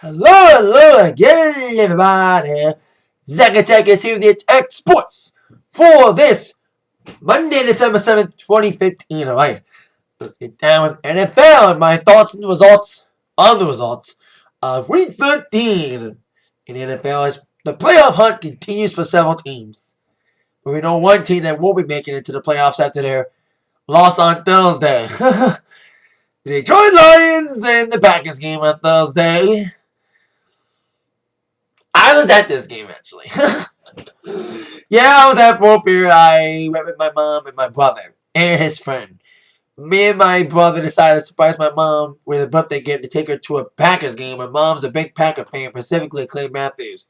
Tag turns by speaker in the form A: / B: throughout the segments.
A: Hello again, everybody. Zach Attack is here with the Atak Sportz for this Monday, December 7th, 2015. Alright, let's get down with NFL and my thoughts and results on the results of Week 13 in the NFL as the playoff hunt continues for several teams. But we know one team that won't be making it to the playoffs after their loss on Thursday. The Detroit Lions and the Packers game on Thursday. I was at this game, actually. Yeah, I was at Fort Pierre. I went with my mom and my brother and his friend. Me and my brother decided to surprise my mom with a birthday gift to take her to a Packers game. My mom's a big Packer fan, specifically Clay Matthews.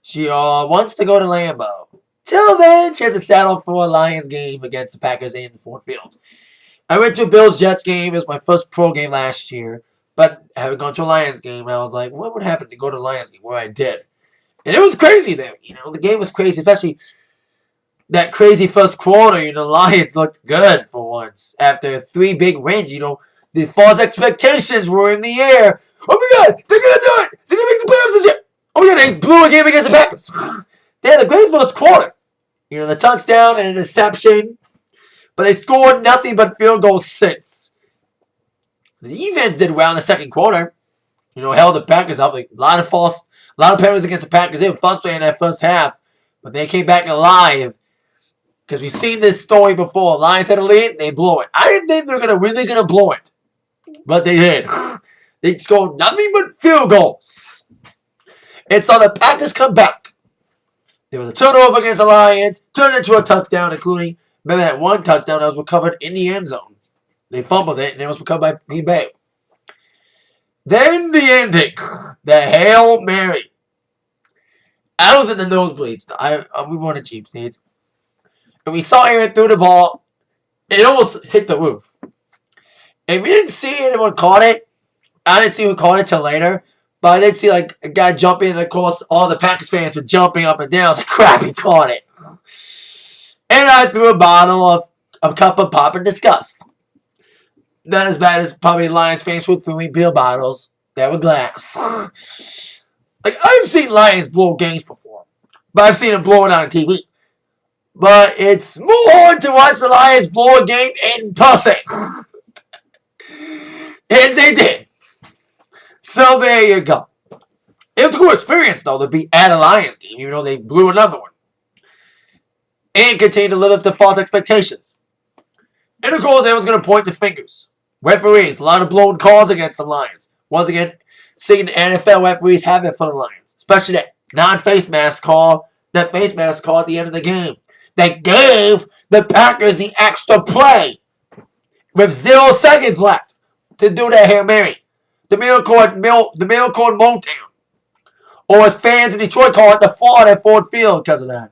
A: She wants to go to Lambeau. Till then, she has to settle for a Lions game against the Packers in Ford Field. I went to a Bills-Jets game. It was my first pro game last year. But having gone to a Lions game, I was like, what would happen to go to a Lions game? Where I did. And it was crazy there. The game was crazy, especially that crazy first quarter. The Lions looked good for once. After 3 big wins, the false expectations were in the air. Oh my God, they're going to do it. They're going to make the playoffs this year. Oh my God, they blew a game against the Packers. They had a great first quarter. The touchdown and an interception. But they scored nothing but field goals since. The defense did well in the second quarter. Held the Packers up. A lot of penalties against the Packers. They were frustrated in that first half. But they came back alive. Because we've seen this story before. Lions had a lead. They blew it. I didn't think they were really going to blow it. But they did. They scored nothing but field goals. And so the Packers come back. There was a turnover against the Lions. Turned into a touchdown, including, remember that one touchdown that was recovered in the end zone. They fumbled it, and it was recovered by Green Bay. Then the ending. The Hail Mary. I was in the nosebleeds. We won the cheap seats. And we saw Aaron throw the ball. It almost hit the roof. And we didn't see anyone caught it. I didn't see who caught it till later. But I did see a guy jumping. And of course, all the Packers fans were jumping up and down. I was like, crap, he caught it. And I threw a bottle of a cup of pop in disgust. Not as bad as probably Lions fans were throwing beer bottles that were glass. I've seen Lions blow games before. But I've them blow it on TV. But it's more to watch the Lions blow a game in person. And they did. So there you go. It was a cool experience, though, to be at a Lions game, even though they blew another one. And continue to live up to false expectations. And of course, everyone's going to point the fingers. Referees, a lot of blown calls against the Lions. Once again, seeing the NFL referees have it for the Lions. Especially that non-face mask call, that face mask call at the end of the game. That gave the Packers the extra play with 0 seconds left to do that Hail Mary. The miracle in Motown. Or as fans in Detroit call it, the fall at Ford Field because of that.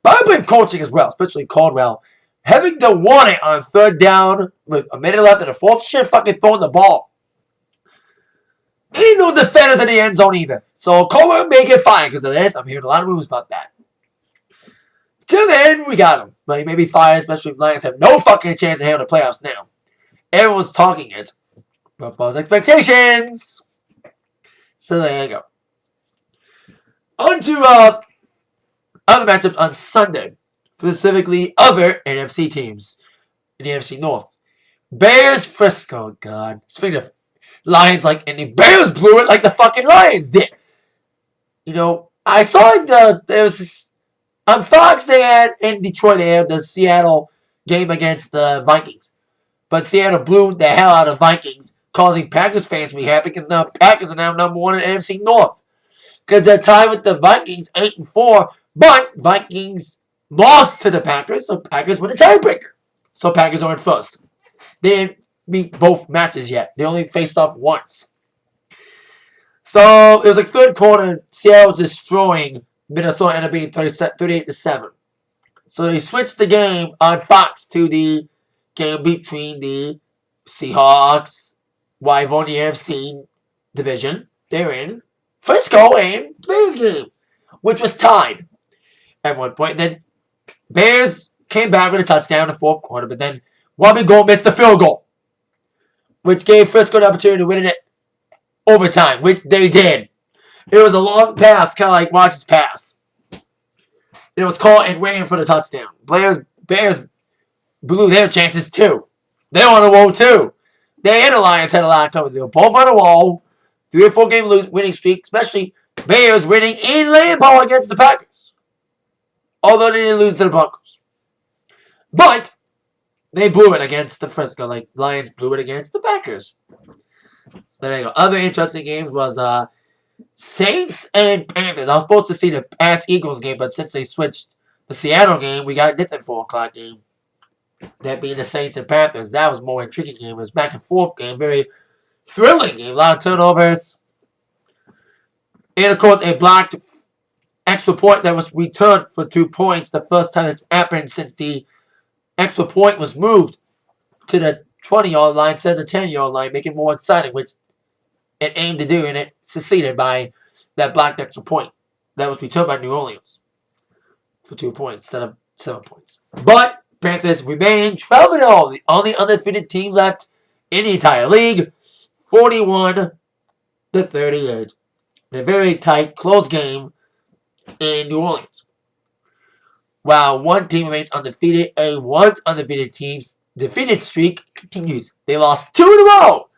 A: But I blame coaching as well, especially Caldwell. Having to want it on third down with a minute left in the fourth, shit fucking throwing the ball. Ain't no defenders in the end zone either. So Caldwell may get fined because of this. I'm hearing a lot of rumors about that. Till then, we got him. But he may be fired, especially if the Lions have no fucking chance to handle the playoffs now. Everyone's talking it. But false expectations. So there you go. On to other matchups on Sunday. Specifically, other NFC teams in the NFC North. Bears, Frisco. God. Speaking of Lions, and the Bears blew it like the fucking Lions did. I saw there was this, on Fox in Detroit, they had the Seattle game against the Vikings. But Seattle blew the hell out of Vikings, causing Packers fans to be happy because now Packers are now number 1 in the NFC North. Because they're tied with the Vikings, 8-4, but Vikings lost to the Packers, so Packers win the tiebreaker. So Packers are in first. They didn't meet both matches yet. They only faced off once. So it was third quarter, Seattle destroying Minnesota, ended up being 38-7. So they switched the game on Fox to the game between the Seahawks, rival in the NFC division. They're in Frisco and Bears game, which was tied at one point. And then Bears came back with a touchdown in the fourth quarter, but then Robbie Gould missed the field goal, which gave Frisco the opportunity to win it overtime, which they did. It was a long pass, kind of like Watts' pass. It was caught and waiting for the touchdown. Bears blew their chances too. They're on the roll too. They and the Lions had a lot coming. They were both on the wall. 3 or 4 game winning streak, especially Bears winning in Lambeau against the Packers. Although they didn't lose to the Broncos. But they blew it against the Frisco, like Lions blew it against the Packers. So there you go. Other interesting games was Saints and Panthers. I was supposed to see the Pats-Eagles game, but since they switched the Seattle game, we got a different 4 o'clock game. That being the Saints and Panthers. That was more intriguing game. It was back and forth game. Very thrilling game. A lot of turnovers. And, of course, a blocked extra point that was returned for 2 points. The first time it's happened since the extra point was moved to the 20-yard line instead of the 10-yard line, making it more exciting, which it aimed to do, and it succeeded by that blocked extra point that was returned by New Orleans for 2 points instead of 7 points. But Panthers remain 12-0, the only undefeated team left in the entire league, 41-38. In a very tight, close game in New Orleans. While one team remains undefeated, a once undefeated team's defeated streak continues. They lost 2 in a row.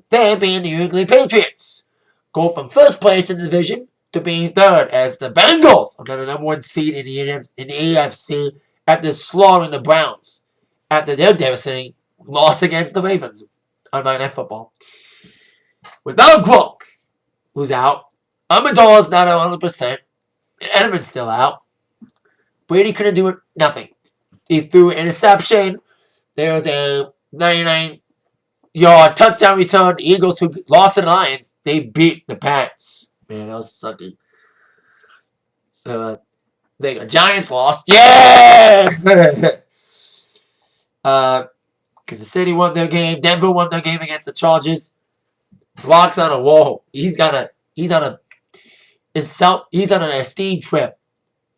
A: They being the New England Patriots. Go from first place in the division to being third as the Bengals are the number 1 seed in the AFC after slaughtering the Browns after their devastating loss against the Ravens on Monday Night Football. Without Gronk, who's out, Amendola's not 100%, Edelman's still out. Brady couldn't do nothing. He threw an interception. There was a 99-yard touchdown return. The Eagles, who lost to the Lions, they beat the Pats. Man, that was sucking. So, the Giants lost. Yeah! Kansas City won their game. Denver won their game against the Chargers. Brock's on a wall. He's on an esteemed trip.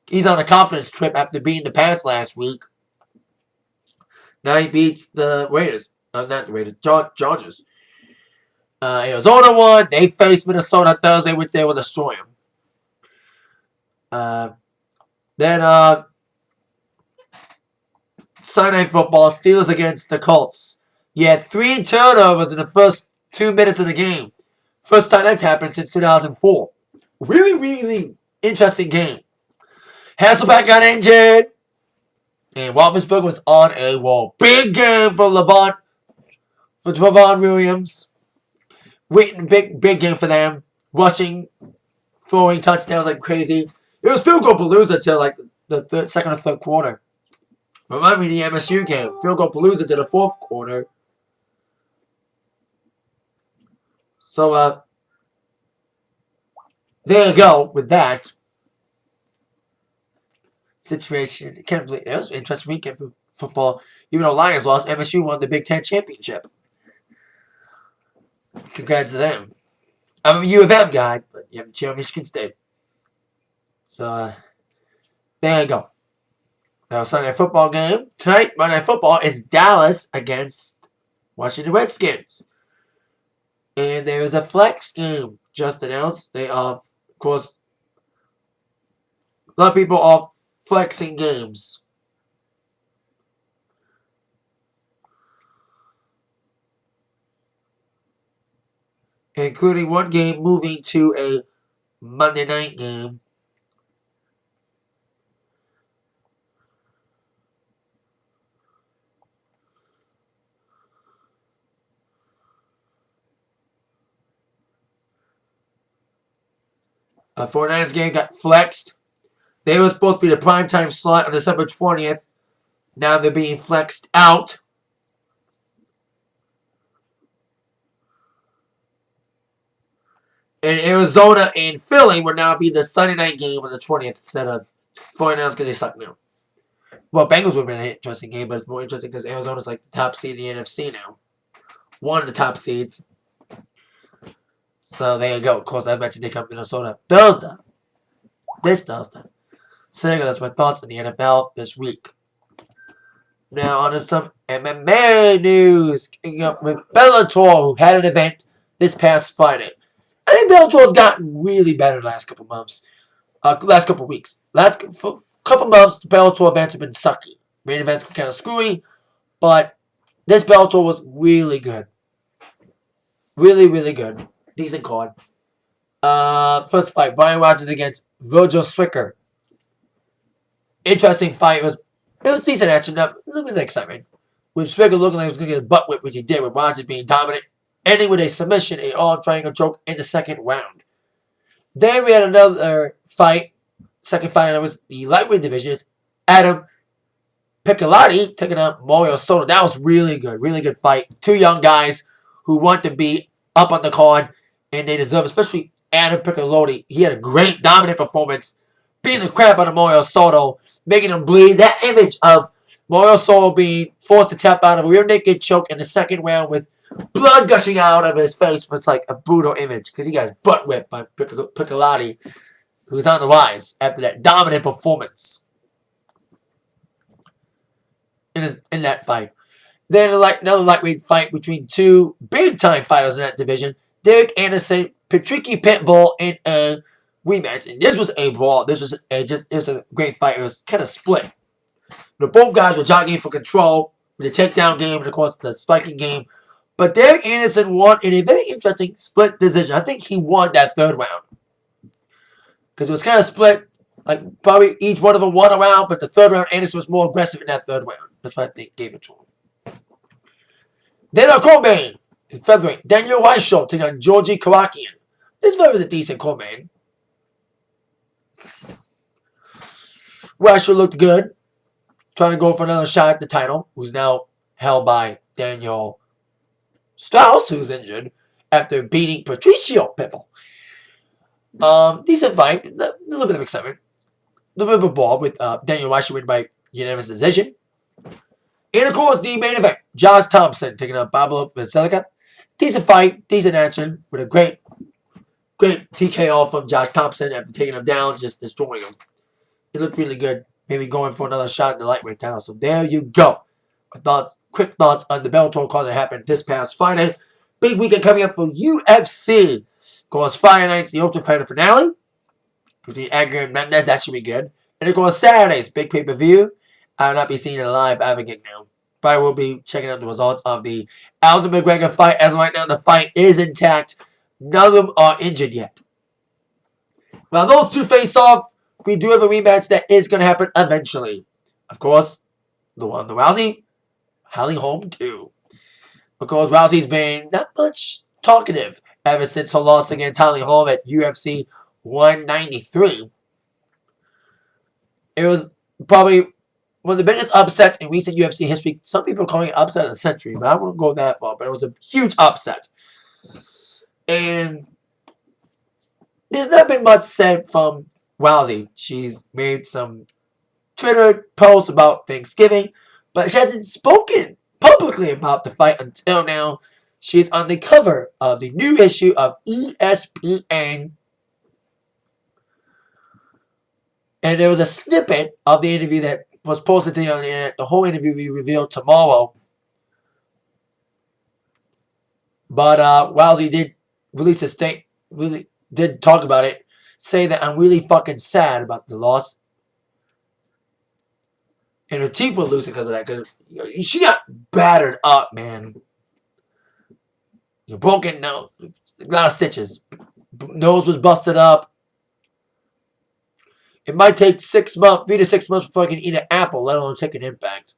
A: He's on a confidence trip after beating the Pats last week. Now he beats the Raiders. Not the Raiders. Chargers. Arizona won. They faced Minnesota Thursday, which they will destroy them. Then Sunday Night Football. Steelers against the Colts. You had 3 turnovers in the first 2 minutes of the game. First time that's happened since 2004. Really, really interesting game. Hasselbeck got injured. And Roethlisberger was on a roll. Big game for Trevon Williams. Big game for them. Rushing, throwing touchdowns like crazy. It was field goal palooza till like the second or third quarter. Remind me of the MSU game. Field goal palooza to the 4th quarter. So, there you go with that situation. I can't believe it was an interesting weekend for football. Even though Lions lost, MSU won the Big Ten championship. Congrats to them. I'm a U of M guy, but you have to cheer on Michigan State. So, there you go. Now, Sunday Night Football game. Tonight, Monday Night Football is Dallas against Washington Redskins. And there is a flex game just announced. They are, of course, a lot of people are flexing games. Including one game moving to a Monday night game. A 49ers game got flexed. They were supposed to be the primetime slot on December 20th. Now they're being flexed out. And Arizona and Philly will now be the Sunday night game on the 20th instead of 49ers because they suck now. Well, Bengals would have been an interesting game, but it's more interesting because Arizona's like the top seed in the NFC now. One of the top seeds. So there you go. Of course, I mentioned they come to Minnesota Thursday. This Thursday. So that's my thoughts on the NFL this week. Now on to some MMA news. Kicking up with Bellator, who had an event this past Friday. I think Bellator's gotten really better the last couple months. Last couple weeks. For couple months, the Bellator events have been sucky. Main events were kind of screwy, but this Bellator was really good. Really, really good. Decent card. First fight, Brian Rogers against Virgil Swicker. Interesting fight. It was decent action. A little bit of excitement. With Swicker looking like he was going to get his butt whipped, which he did, with Rogers being dominant, ending with a submission, a all-triangle choke in the second round. Then we had another fight. Second fight, that was the lightweight division. Adam Piccolotti taking out Mario Soto. That was really good. Really good fight. Two young guys who want to be up on the card, and they deserve, especially Adam Piccolotti. He had a great, dominant performance, beating the crap out of Mario Soto, making him bleed. That image of Mario Soto being forced to tap out of a rear naked choke in the second round with blood gushing out of his face was like a brutal image because he got his butt whipped by Piccolotti, who was on the rise after that dominant performance in that fight. Then another lightweight fight between two big-time fighters in that division. Derek Anderson, Patricky Pitbull in a rematch. And this was a brawl. It was a great fight. It was kind of split. Both guys were jockeying for control with the takedown game and, of course, the spiking game. But Derek Anderson won in a very interesting split decision. I think he won that third round. Because it was kind of split. Like, probably each one of them won a round, but the third round, Anderson was more aggressive in that third round. That's what I think gave it to him. Then our co-main, in featherweight, Daniel Weissholt taking on Georgi Karakian. This fight was a decent co-main. Weissholt looked good. Trying to go for another shot at the title, who's now held by Daniel Strauss, who's injured, after beating Patricio Pitbull. Decent fight. A little bit of excitement. A little bit of a ball with Daniel Weissholt winning by unanimous decision. And, of course, the main event, Josh Thompson taking on Pablo Vasilica. Decent fight, decent action, with a great TKO from Josh Thompson after taking him down, just destroying him. It looked really good. Maybe going for another shot in the lightweight title. So there you go. Quick thoughts on the Bellator card that happened this past Friday. Big weekend coming up for UFC. Of course, Friday night's the Ultimate Fighter finale between Edgar and Mendez. That should be good. And of course, Saturday's big pay-per-view. I will not be seeing it live advocate now. But I will be checking out the results of the Aldo McGregor fight. As of right now, the fight is intact. None of them are injured yet. While those two face off, we do have a rematch that is going to happen eventually. Of course, the Ronda Rousey, Holly Holm too. Of course, Rousey's been not much talkative ever since her loss against Holly Holm at UFC 193. It was probably one of the biggest upsets in recent UFC history. Some people are calling it upset of the century, but I wouldn't go that far. But it was a huge upset. And there's not been much said from Rousey. She's made some Twitter posts about Thanksgiving, but she hasn't spoken publicly about the fight until now. She's on the cover of the new issue of ESPN. And there was a snippet of the interview that was posted today on the internet. The whole interview will be revealed tomorrow. But Rousey did release a statement, really did talk about it, say that I'm really fucking sad about the loss. And her teeth were losing because of that. Because she got battered up, man. You're broken nose, a lot of stitches. Nose was busted up. It might take 3 to 6 months before I can eat an apple, let alone take an impact.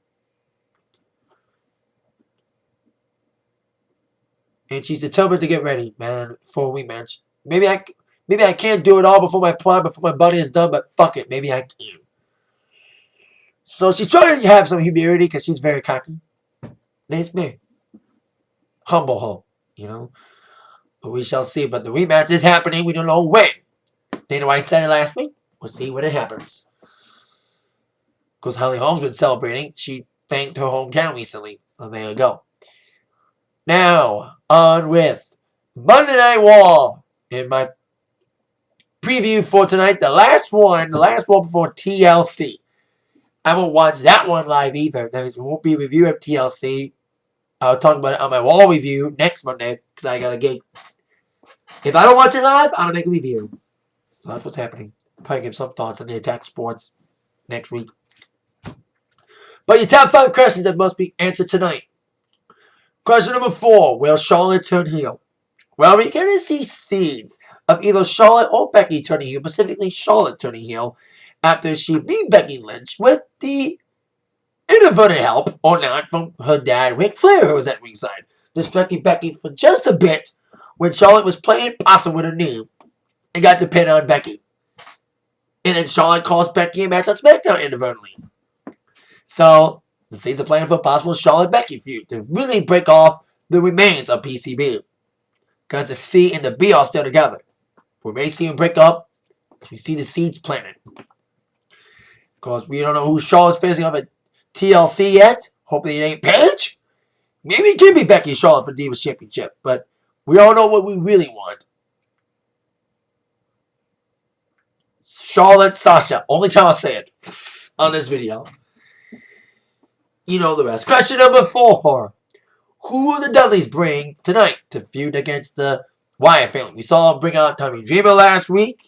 A: And she's determined to get ready, man, for a rematch. Maybe I can't do it all before my prime, before my body is done, but fuck it, maybe I can. So she's trying to have some humility because she's very cocky. It's me. Humble her, you know. But we shall see. But the rematch is happening. We don't know when. Dana White said it last week. We'll see when it happens. Because Holly Holm's been celebrating. She thanked her hometown recently. So there you go. Now, on with Monday Night Raw. In my preview for tonight, the last one before TLC. I won't watch that one live either. There won't be a review of TLC. I'll talk about it on my Raw review next Monday because I got a gig If I don't watch it live, I don't make a review. So that's what's happening. Probably give some thoughts on the Atak Sportz next week. But your top 5 questions that must be answered tonight. Question number 4. Will Charlotte turn heel? Well, we're going to see seeds of either Charlotte or Becky turning heel, specifically Charlotte turning heel, after she beat Becky Lynch with the inadvertent help, or not, from her dad, Ric Flair, who was at ringside, distracting Becky for just a bit when Charlotte was playing possum with her knee and got the pin on Becky. And then Charlotte calls Becky a match on SmackDown inadvertently. So, the seeds are planning for a possible Charlotte-Becky feud to really break off the remains of PCB. Because the C and the B are still together. We may see them break up if we see the seeds planted. Because we don't know who Charlotte's facing off at TLC yet. Hopefully it ain't Paige. Maybe it can be Becky and Charlotte for Divas Championship. But we all know what we really want. Charlotte, Sasha. Only time I'll say it on this video. You know the rest. Question number 4. Who will the Dudleys bring tonight to feud against the Wyatt family? We saw them bring out Tommy Dreamer last week.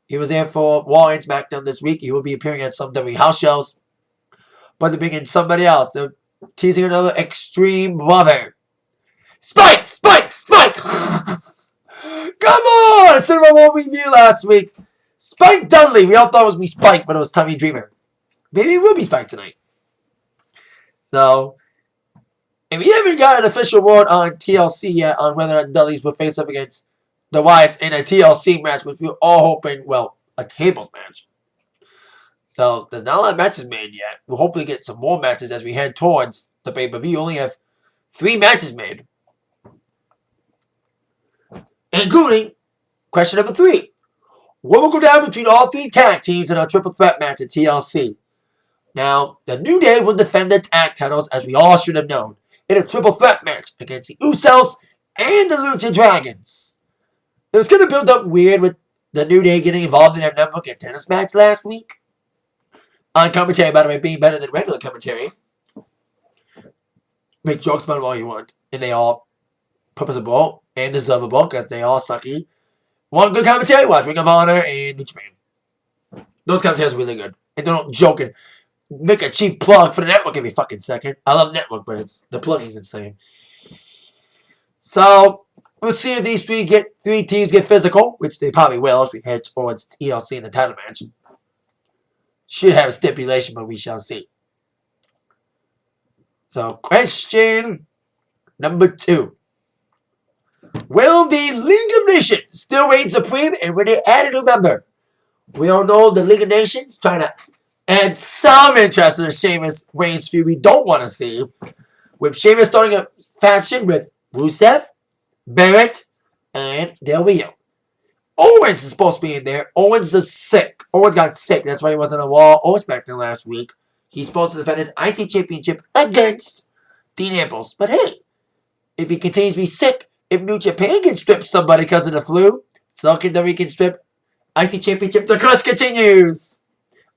A: He was there for Raw and SmackDown this week. He will be appearing at some WWE house shows. But they're bringing somebody else. They're teasing another Extreme brother. Spike! Spike! Spike! Come on! I said my Raw review last week. Spike Dudley. We all thought it was me Spike, but it was Tommy Dreamer. Maybe it will be Spike tonight. So, and we haven't got an official word on TLC yet on whether or not Dudleys will face up against the Wyatts in a TLC match, which we're all hoping, well, a tables match. So, there's not a lot of matches made yet. We'll hopefully get some more matches as we head towards the pay-per-view. You only have 3 matches made. Including question number 3. What will go down between all 3 tag teams in our triple threat match at TLC? Now, the New Day will defend the tag titles, as we all should have known, in a triple threat match against the Usos and the Lucha Dragons. It was going to build up weird with the New Day getting involved in their number one tennis match last week. On commentary, by the way, being better than regular commentary. Make jokes about them all you want. And they all purposeful and deservable because they all sucky. One good commentary, watch Ring of Honor and New Japan. Those commentaries are really good. And they don't joke and make a cheap plug for the network every fucking second. I love network, but the plugging's insane. So, we'll see if these 3 teams get physical, which they probably will as we head towards TLC in the title match. Should have a stipulation, but we shall see. So, question number 2. Will the League of Nations still reign supreme, and will they add a new member? We all know the League of Nations trying to add some interest in the Sheamus Reigns feud we don't want to see. With Sheamus starting a faction with Rusev, Barrett, and Del Rio. Owens is supposed to be in there. Owens is sick. Owens got sick. That's why he wasn't on Raw or SmackDown last week. He's supposed to defend his IC Championship against Dean Ambrose. But hey, if he continues to be sick, if New Japan can strip somebody because of the flu, so can WWE can strip IC Championship. The curse continues.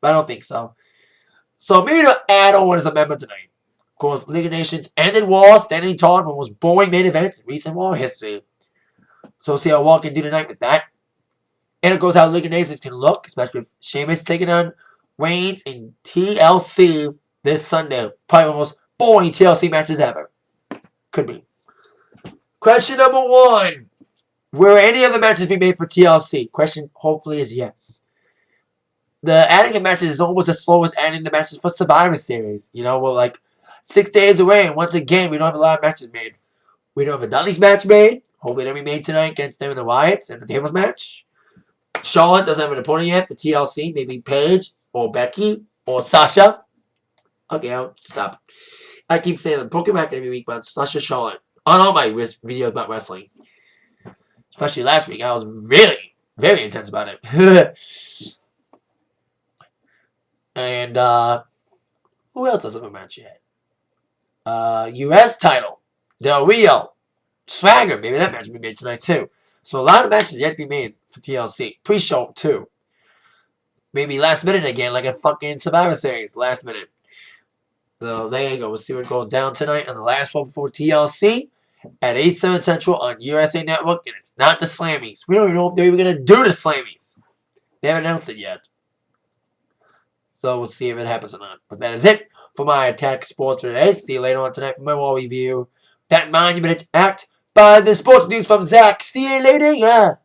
A: But I don't think so. So maybe they'll add Owens as a member tonight. Of course, League of Nations ended Raw, standing tall in one of the most boring main events in recent Raw history. So we'll see how Raw can do tonight with that. And it goes how League of Nations can look, especially with Sheamus taking on Reigns in TLC this Sunday. Probably one of the most boring TLC matches ever. Could be. Question number 1. Will any of the matches be made for TLC? Question hopefully is yes. The adding of matches is almost as slow as adding the matches for Survivor Series. You know, we're like 6 days away, and once again, we don't have a lot of matches made. We don't have a Dudley's match made. Hopefully it'll be made tonight against them and the Wyatts and the tables match. Charlotte doesn't have an opponent yet for TLC. Maybe Paige or Becky or Sasha. Okay, I'll stop. I keep saying I'm poking back every week about Sasha Charlotte on all my videos about wrestling. Especially last week, I was really, very intense about it. And, who else doesn't have a match yet? U.S. title. Del Rio. Swagger. Maybe that match will be made tonight, too. So, a lot of matches yet to be made for TLC. Pre-show, too. Maybe last minute again, like a fucking Survivor Series. Last minute. So, there you go. We'll see what goes down tonight on the last one before TLC. at 8, 7 Central on USA Network, and it's not the Slammies. We don't even know if they're even going to do the Slammies. They haven't announced it yet. So we'll see if it happens or not. But that is it for my Atak Sportz today. See you later on tonight for my Raw review. That monument act by the sports news from Zach. See you later.